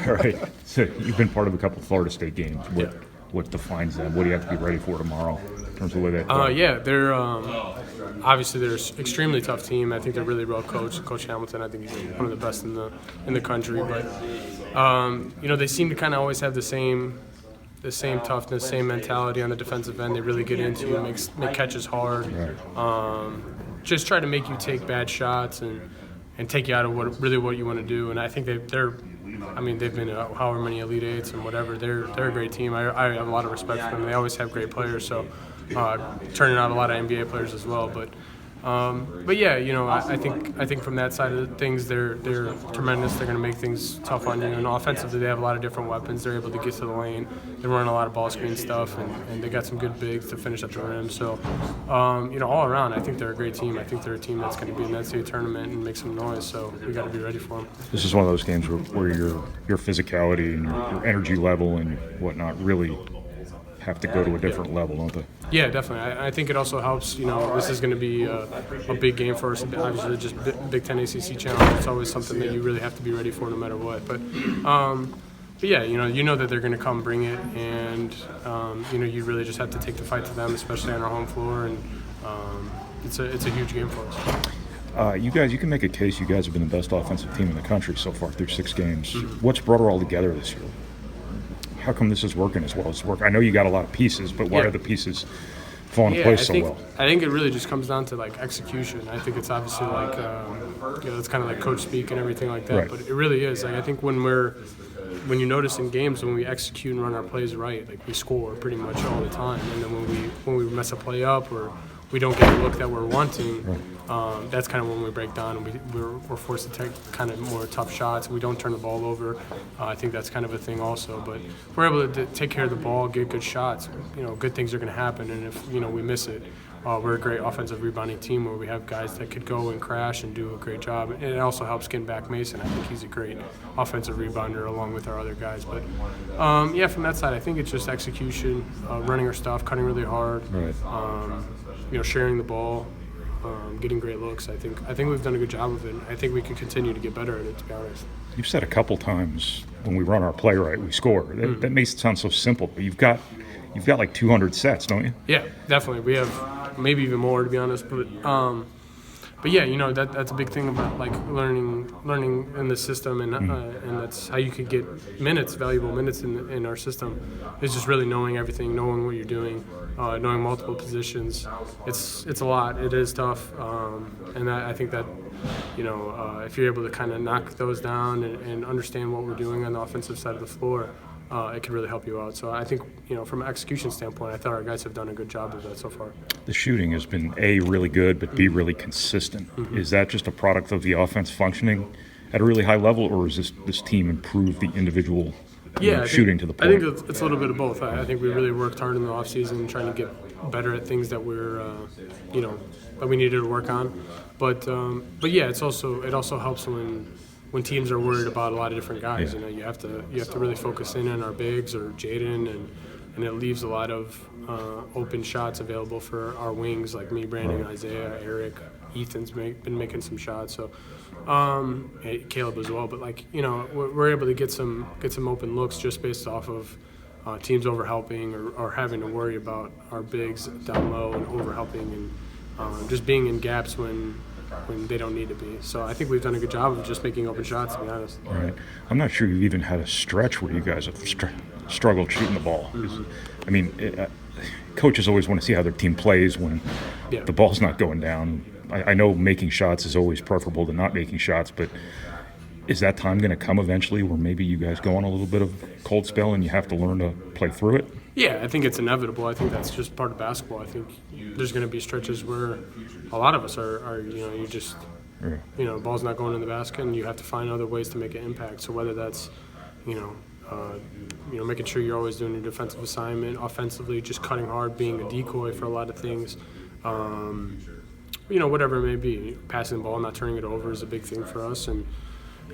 All right. So you've been part of a couple of Florida State games. What defines them? What do you have to be ready for tomorrow in terms of the way they play? Yeah, they're obviously they're an extremely tough team. I think they're really well coached. Coach Hamilton, I think he's one of the best in the country. But they seem to kind of always have the same toughness, same mentality on the defensive end. They really get into it, make catches hard. Right. Just try to make you take bad shots and take you out of what you want to do. And I think they've been however many Elite Eights and whatever. They're a great team. I have a lot of respect for them. They always have great players. So turning out a lot of NBA players as well. But yeah, I think from that side of things, they're tremendous. They're going to make things tough on you. And offensively, they have a lot of different weapons. They're able to get to the lane. They run a lot of ball screen stuff, and they got some good bigs to finish at the rim. So, all around, I think they're a great team. I think they're a team that's going to be in the NCAA tournament and make some noise. So we got to be ready for them. This is one of those games where your physicality and your energy level and whatnot really have to go to a different level, don't they? Yeah, definitely. I think it also helps. This is going to be a big game for us. Obviously, just Big Ten ACC challenge. It's always something that you really have to be ready for, no matter what. But yeah, you know that they're going to come bring it, and you really just have to take the fight to them, especially on our home floor. And it's a huge game for us. You can make a case. You guys have been the best offensive team in the country so far through 6 games. Mm-hmm. What's brought it all together this year? How come this is working as well as it's working? I know you got a lot of pieces, but why are the pieces falling into place so well? I think it really just comes down to execution. I think it's obviously it's kind of like coach speak and everything like that. Right. But it really is. I think when you notice in games when we execute and run our plays right, we score pretty much all the time. And then when we mess a play up or we don't get the look that we're wanting, that's kind of when we break down and we're forced to take kind of more tough shots. We don't turn the ball over. I think that's kind of a thing also. But if we're able to take care of the ball, get good shots, good things are going to happen. And if we miss it, we're a great offensive rebounding team where we have guys that could go and crash and do a great job. And it also helps getting back Mason. I think he's a great offensive rebounder along with our other guys. But from that side, I think it's just execution, running our stuff, cutting really hard. Right. Sharing the ball, getting great looks. I think we've done a good job of it. I think we can continue to get better at it, to be honest. You've said a couple times when we run our play right, we score. That makes it sound so simple, but you've got like 200 sets, don't you? Yeah, definitely. We have maybe even more, to be honest. But yeah, that's a big thing about learning in the system, and that's how you could get valuable minutes in our system. Is just really knowing everything, knowing what you're doing, knowing multiple positions. It's a lot. It is tough, and I think that if you're able to kind of knock those down and understand what we're doing on the offensive side of the floor, it can really help you out. So I think, from an execution standpoint, I thought our guys have done a good job of that so far. The shooting has been A, really good, but B, really consistent. Mm-hmm. Is that just a product of the offense functioning at a really high level, or is this team improved the individual shooting to the point? I think it's a little bit of both. I think we really worked hard in the offseason trying to get better at things that we're, that we needed to work on. But yeah, it also helps when teams are worried about a lot of different guys. Yeah. You have to really focus in on our bigs or Jaden, and it leaves a lot of open shots available for our wings like me, Brandon, Isaiah, Eric, Ethan's been making some shots. So Caleb as well. But we're able to get some open looks just based off of teams overhelping or having to worry about our bigs down low and overhelping and just being in gaps when they don't need to be. So I think we've done a good job of just making open shots, to be honest. All right. I'm not sure you've even had a stretch where you guys have struggled shooting the ball. Mm-hmm. Coaches always want to see how their team plays when the ball's not going down. I know making shots is always preferable to not making shots, but is that time going to come eventually where maybe you guys go on a little bit of cold spell and you have to learn to play through it? Yeah, I think it's inevitable. I think that's just part of basketball. I think there's going to be stretches where a lot of us are you just, the ball's not going in the basket and you have to find other ways to make an impact. So whether that's, making sure you're always doing your defensive assignment, offensively, just cutting hard, being a decoy for a lot of things, whatever it may be. Passing the ball, not turning it over is a big thing for us. And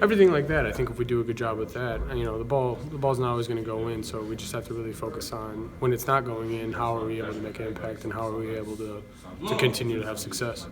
everything like that, I think if we do a good job with that, the ball's not always going to go in, so we just have to really focus on when it's not going in, how are we able to make an impact and how are we able to continue to have success.